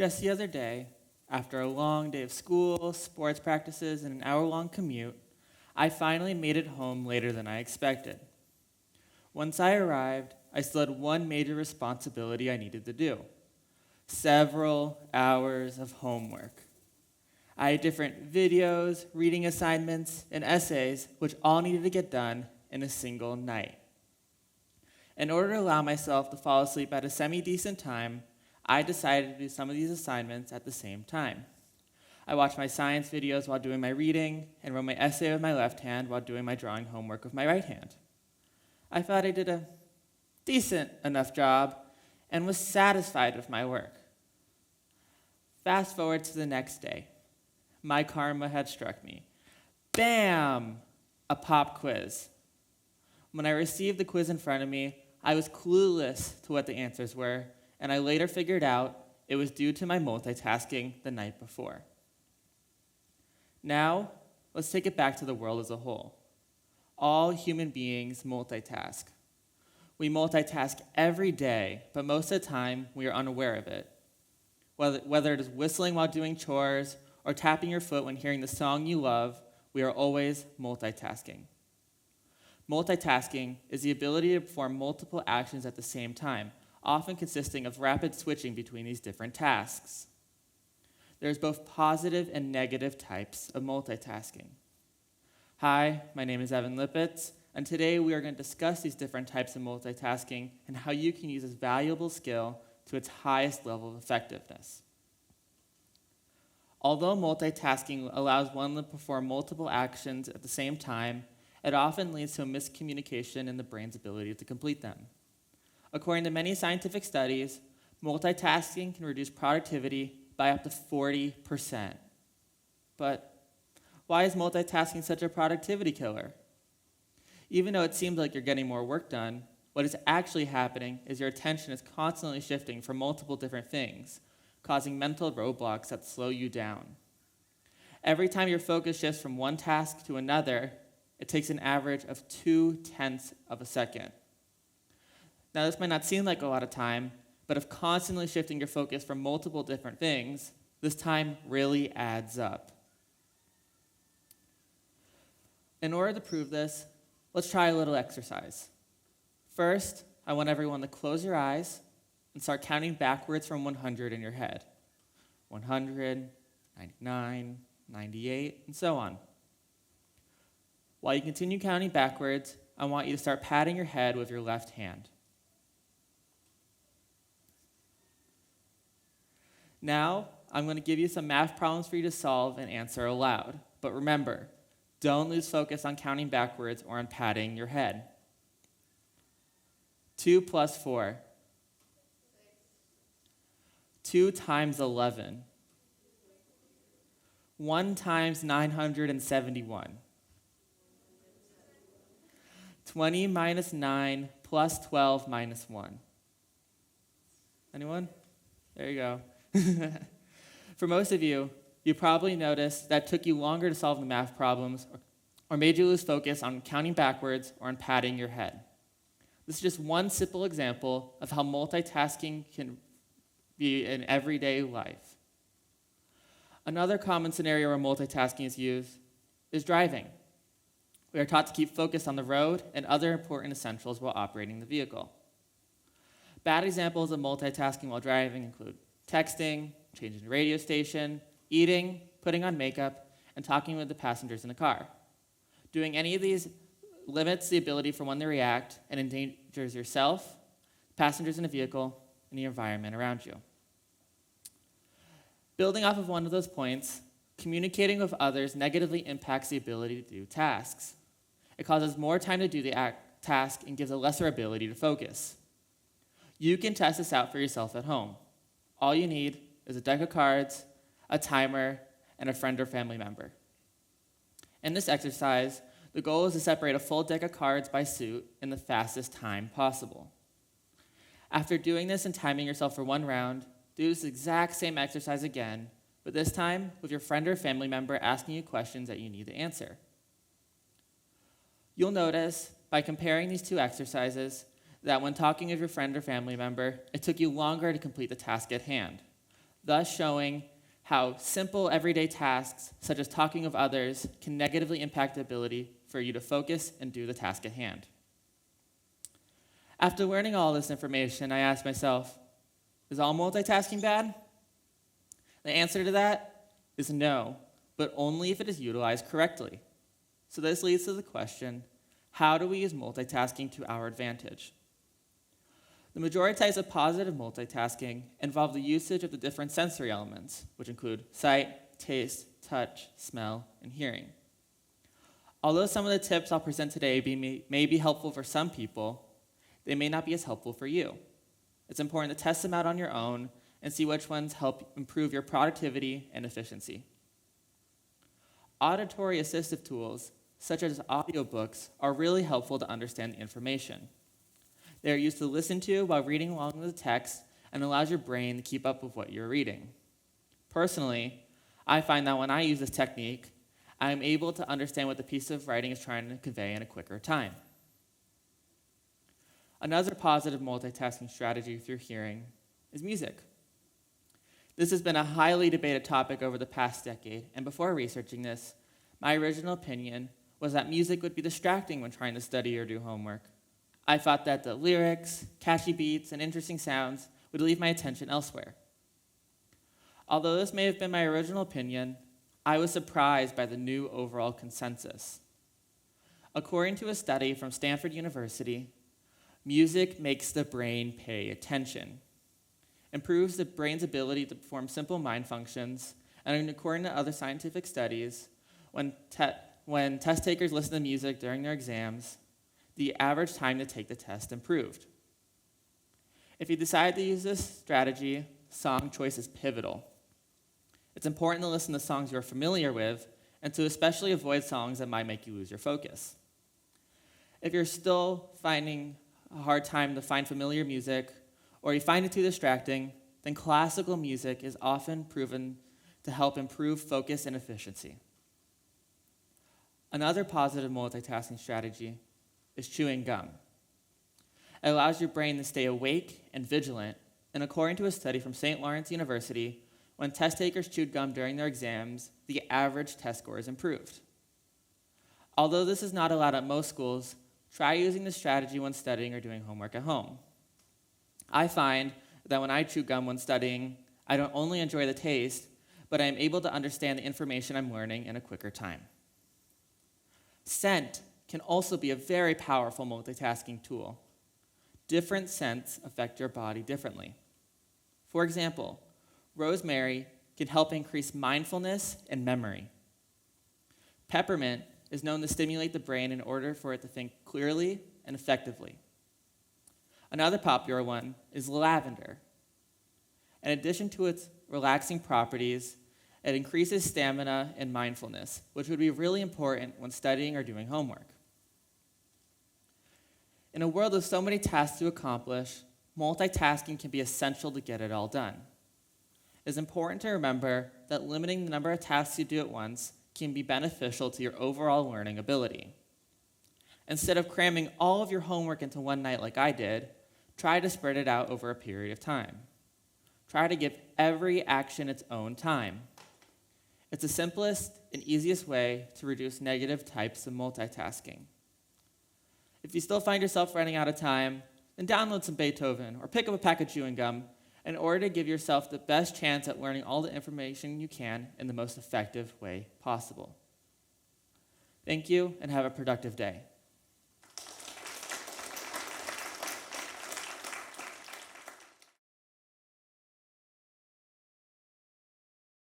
Just the other day, after a long day of school, sports practices, and an hour-long commute, I finally made it home later than I expected. Once I arrived, I still had one major responsibility I needed to do: several hours of homework. I had different videos, reading assignments, and essays, which all needed to get done in a single night. In order to allow myself to fall asleep at a semi-decent time, I decided to do some of these assignments at the same time. I watched my science videos while doing my reading and wrote my essay with my left hand while doing my drawing homework with my right hand. I thought I did a decent enough job and was satisfied with my work. Fast forward to the next day. My karma had struck me. Bam! A pop quiz. When I received the quiz in front of me, I was clueless to what the answers were, and I later figured out it was due to my multitasking the night before. Now, let's take it back to the world as a whole. All human beings multitask. We multitask every day, but most of the time, we are unaware of it. Whether it is whistling while doing chores or tapping your foot when hearing the song you love, we are always multitasking. Multitasking is the ability to perform multiple actions at the same time, often consisting of rapid switching between these different tasks. There's both positive and negative types of multitasking. Hi, my name is Evan Lipetz, and today we are going to discuss these different types of multitasking and how you can use this valuable skill to its highest level of effectiveness. Although multitasking allows one to perform multiple actions at the same time, it often leads to a miscommunication in the brain's ability to complete them. According to many scientific studies, multitasking can reduce productivity by up to 40%. But why is multitasking such a productivity killer? Even though it seems like you're getting more work done, what is actually happening is your attention is constantly shifting from multiple different things, causing mental roadblocks that slow you down. Every time your focus shifts from one task to another, it takes an average of 0.2 of a second. Now, this might not seem like a lot of time, but if constantly shifting your focus from multiple different things, this time really adds up. In order to prove this, let's try a little exercise. First, I want everyone to close your eyes and start counting backwards from 100 in your head. 100, 99, 98, and so on. While you continue counting backwards, I want you to start patting your head with your left hand. Now, I'm going to give you some math problems for you to solve and answer aloud. But remember, don't lose focus on counting backwards or on patting your head. 2 plus 4. 2 times 11. 1 times 971. 20 minus 9 plus 12 minus 1. Anyone? There you go. For most of you, you probably noticed that it took you longer to solve the math problems or made you lose focus on counting backwards or on patting your head. This is just one simple example of how multitasking can be in everyday life. Another common scenario where multitasking is used is driving. We are taught to keep focused on the road and other important essentials while operating the vehicle. Bad examples of multitasking while driving include texting, changing the radio station, eating, putting on makeup, and talking with the passengers in the car. Doing any of these limits the ability for one to react and endangers yourself, passengers in the vehicle, and the environment around you. Building off of one of those points, communicating with others negatively impacts the ability to do tasks. It causes more time to do the task and gives a lesser ability to focus. You can test this out for yourself at home. All you need is a deck of cards, a timer, and a friend or family member. In this exercise, the goal is to separate a full deck of cards by suit in the fastest time possible. After doing this and timing yourself for one round, do this exact same exercise again, but this time with your friend or family member asking you questions that you need to answer. You'll notice, by comparing these two exercises, that when talking with your friend or family member, it took you longer to complete the task at hand. thus showing how simple everyday tasks, such as talking with others, can negatively impact the ability for you to focus and do the task at hand. After learning all this information, I asked myself, is all multitasking bad? The answer to that is no, but only if it is utilized correctly. So this leads to the question, how do we use multitasking to our advantage? The majority types of positive multitasking involve the usage of the different sensory elements, which include sight, taste, touch, smell, and hearing. Although some of the tips I'll present today may be helpful for some people, they may not be as helpful for you. It's important to test them out on your own and see which ones help improve your productivity and efficiency. Auditory assistive tools, such as audiobooks, are really helpful to understand the information. They are used to listen to while reading along with the text and allows your brain to keep up with what you're reading. Personally, I find that when I use this technique, I am able to understand what the piece of writing is trying to convey in a quicker time. Another positive multitasking strategy through hearing is music. This has been a highly debated topic over the past decade, and before researching this, my original opinion was that music would be distracting when trying to study or do homework. I thought that the lyrics, catchy beats, and interesting sounds would leave my attention elsewhere. Although this may have been my original opinion, I was surprised by the new overall consensus. According to a study from Stanford University, music makes the brain pay attention, improves the brain's ability to perform simple mind functions, and according to other scientific studies, when test takers listen to music during their exams, the average time to take the test improved. If you decide to use this strategy, song choice is pivotal. It's important to listen to songs you're familiar with and to especially avoid songs that might make you lose your focus. If you're still finding a hard time to find familiar music or you find it too distracting, then classical music is often proven to help improve focus and efficiency. Another positive multitasking strategy is chewing gum. It allows your brain to stay awake and vigilant, and according to a study from St. Lawrence University, when test takers chewed gum during their exams, the average test scores improved. Although this is not allowed at most schools, try using this strategy when studying or doing homework at home. I find that when I chew gum when studying, I don't only enjoy the taste, but I am able to understand the information I'm learning in a quicker time. Scent can also be a very powerful multitasking tool. Different scents affect your body differently. For example, rosemary can help increase mindfulness and memory. Peppermint is known to stimulate the brain in order for it to think clearly and effectively. Another popular one is lavender. In addition to its relaxing properties, it increases stamina and mindfulness, which would be really important when studying or doing homework. In a world of so many tasks to accomplish, multitasking can be essential to get it all done. It's important to remember that limiting the number of tasks you do at once can be beneficial to your overall learning ability. Instead of cramming all of your homework into one night like I did, try to spread it out over a period of time. Try to give every action its own time. It's the simplest and easiest way to reduce negative types of multitasking. If you still find yourself running out of time, then download some Beethoven or pick up a pack of chewing gum in order to give yourself the best chance at learning all the information you can in the most effective way possible. Thank you, and have a productive day.